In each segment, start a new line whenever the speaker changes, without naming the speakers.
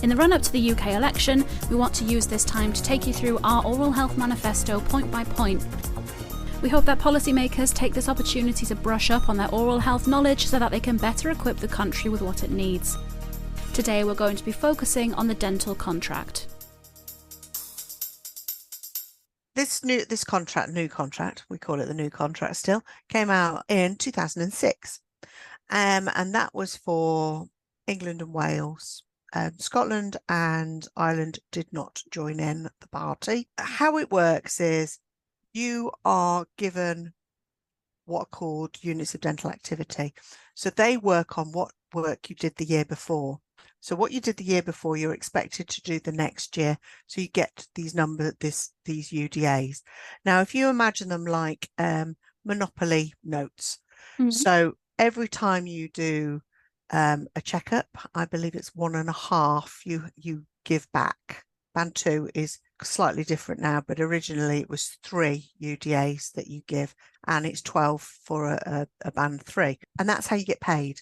In the run-up to the UK election, we want to use this time to take you through our oral health manifesto point by point. We hope that policymakers take this opportunity to brush up on their oral health knowledge so that they can better equip the country with what it needs. Today we're going to be focusing on the dental contract.
This new contract, we call it the new contract still, came out in 2006. And that was for England and Wales. Scotland and Ireland did not join in the party. How it works is you are given what are called units of dental activity. So they work on what work you did the year before. So what you did the year before, you're expected to do the next year. So you get these these UDAs. Now, if you imagine them like Monopoly notes.
Mm-hmm.
So every time you do a checkup, I believe it's 1.5 you give back. Band 2 is slightly different now, but originally it was 3 UDAs that you give, and it's 12 for a band 3, and that's how you get paid.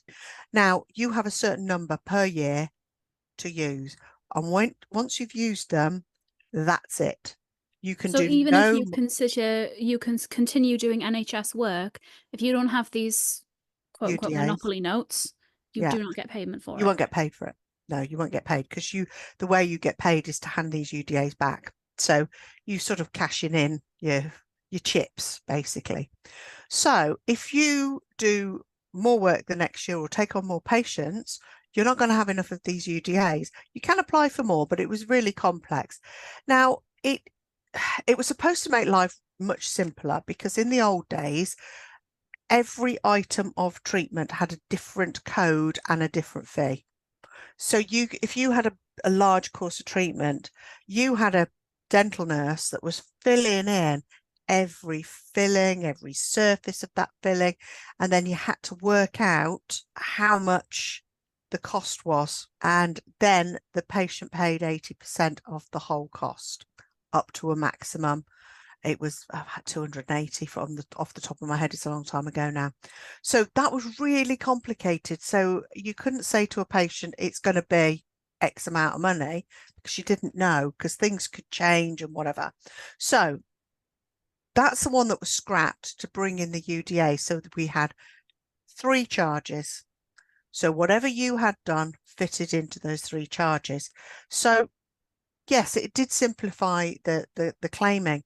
Now you have a certain number per year to use, and once you've used them, that's it. You can
so
do
even
no
if you consider you can continue doing NHS work, if you don't have these quote unquote
UDAs.
Monopoly notes, you do not get payment for it.
You won't get paid for it. No, you won't get paid, because the way you get paid is to hand these UDAs back. So you sort of cashing in your chips, basically. So if you do more work the next year or take on more patients, you're not going to have enough of these UDAs. You can apply for more, but it was really complex. Now, it was supposed to make life much simpler, because in the old days, every item of treatment had a different code and a different fee. So if you had a large course of treatment, you had a dental nurse that was filling in every filling, every surface of that filling, and then you had to work out how much the cost was, and then the patient paid 80% of the whole cost, up to a maximum. It was 280 off the top of my head. It's a long time ago now. So that was really complicated. So you couldn't say to a patient, it's going to be X amount of money, because you didn't know, because things could change and whatever. So that's the one that was scrapped to bring in the UDA, so that we had 3 charges. So whatever you had done fitted into those 3 charges. So yes, it did simplify the claiming,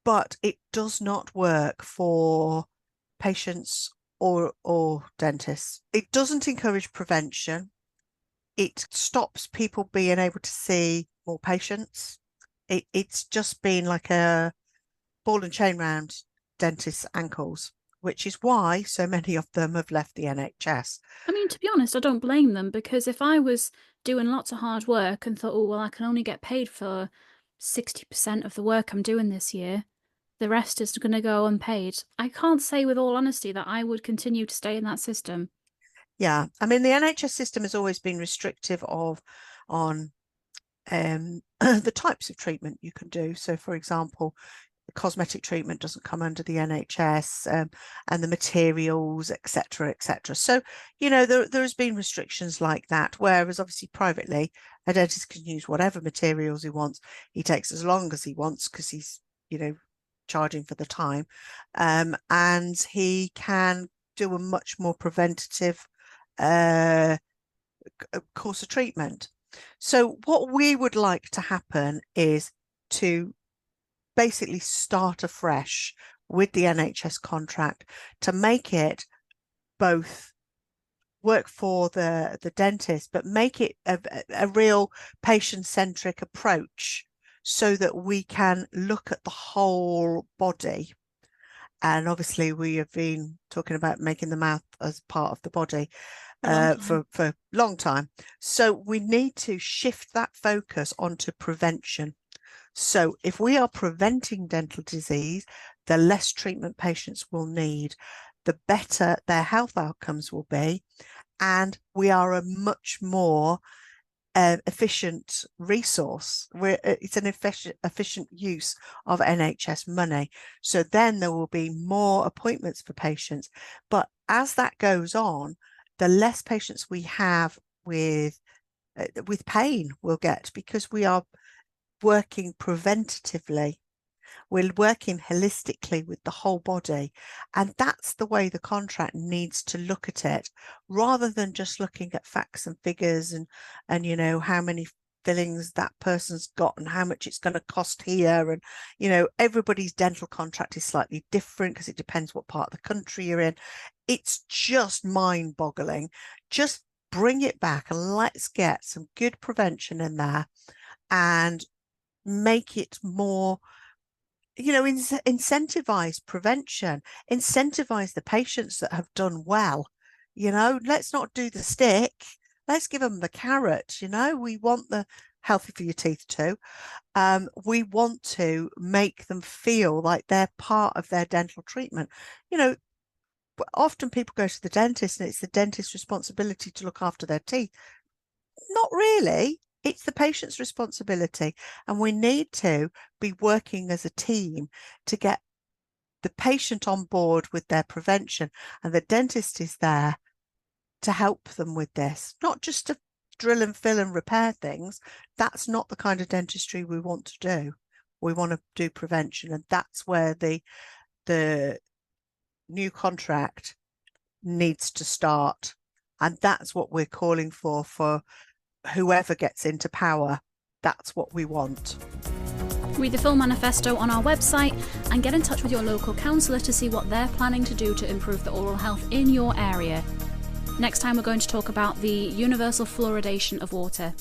but it does not work for patients or dentists. It doesn't encourage prevention. It stops people being able to see more patients. It's just been like a ball and chain round dentists' ankles, which is why so many of them have left the NHS.
I mean, to be honest, I don't blame them, because if I was doing lots of hard work and thought, oh, well, I can only get paid for 60% of the work I'm doing this year, the rest is going to go unpaid, I can't say with all honesty that I would continue to stay in that system.
Yeah, I mean, the NHS system has always been restrictive on the types of treatment you can do. So, for example, cosmetic treatment doesn't come under the NHS, and the materials, etc., etc. So, there has been restrictions like that, whereas obviously privately, a dentist can use whatever materials he wants. He takes as long as he wants, because he's, charging for the time, and he can do a much more preventative course of treatment. So what we would like to happen is to basically start afresh with the NHS contract, to make it both work for the dentist, but make it a real patient-centric approach, so that we can look at the whole body. And obviously we have been talking about making the mouth as part of the body for a long time. So we need to shift that focus onto prevention. So if we are preventing dental disease, the less treatment patients will need, the better their health outcomes will be, and we are a much more efficient resource. It's an efficient use of NHS money. So then there will be more appointments for patients. But as that goes on, the less patients we have with with pain we'll get, because we are working preventatively. We're working holistically with the whole body. And that's the way the contract needs to look at it, rather than just looking at facts and figures and you know, how many fillings that person's got and how much it's going to cost here. And, you know, everybody's dental contract is slightly different because it depends what part of the country you're in. It's just mind-boggling. Just bring it back and let's get some good prevention in there and make it more, you know, incentivize prevention, incentivize the patients that have done well. You know, let's not do the stick. Let's give them the carrot. You know, we want the healthy for your teeth too. We want to make them feel like they're part of their dental treatment. You know, often people go to the dentist and it's the dentist's responsibility to look after their teeth. Not really. It's the patient's responsibility. And we need to be working as a team to get the patient on board with their prevention. And the dentist is there to help them with this, not just to drill and fill and repair things. That's not the kind of dentistry we want to do. We want to do prevention. And that's where the new contract needs to start. And that's what we're calling for whoever gets into power. That's what we want.
Read the full manifesto on our website and get in touch with your local councillor to see what they're planning to do to improve the oral health in your area. Next time we're going to talk about the universal fluoridation of water.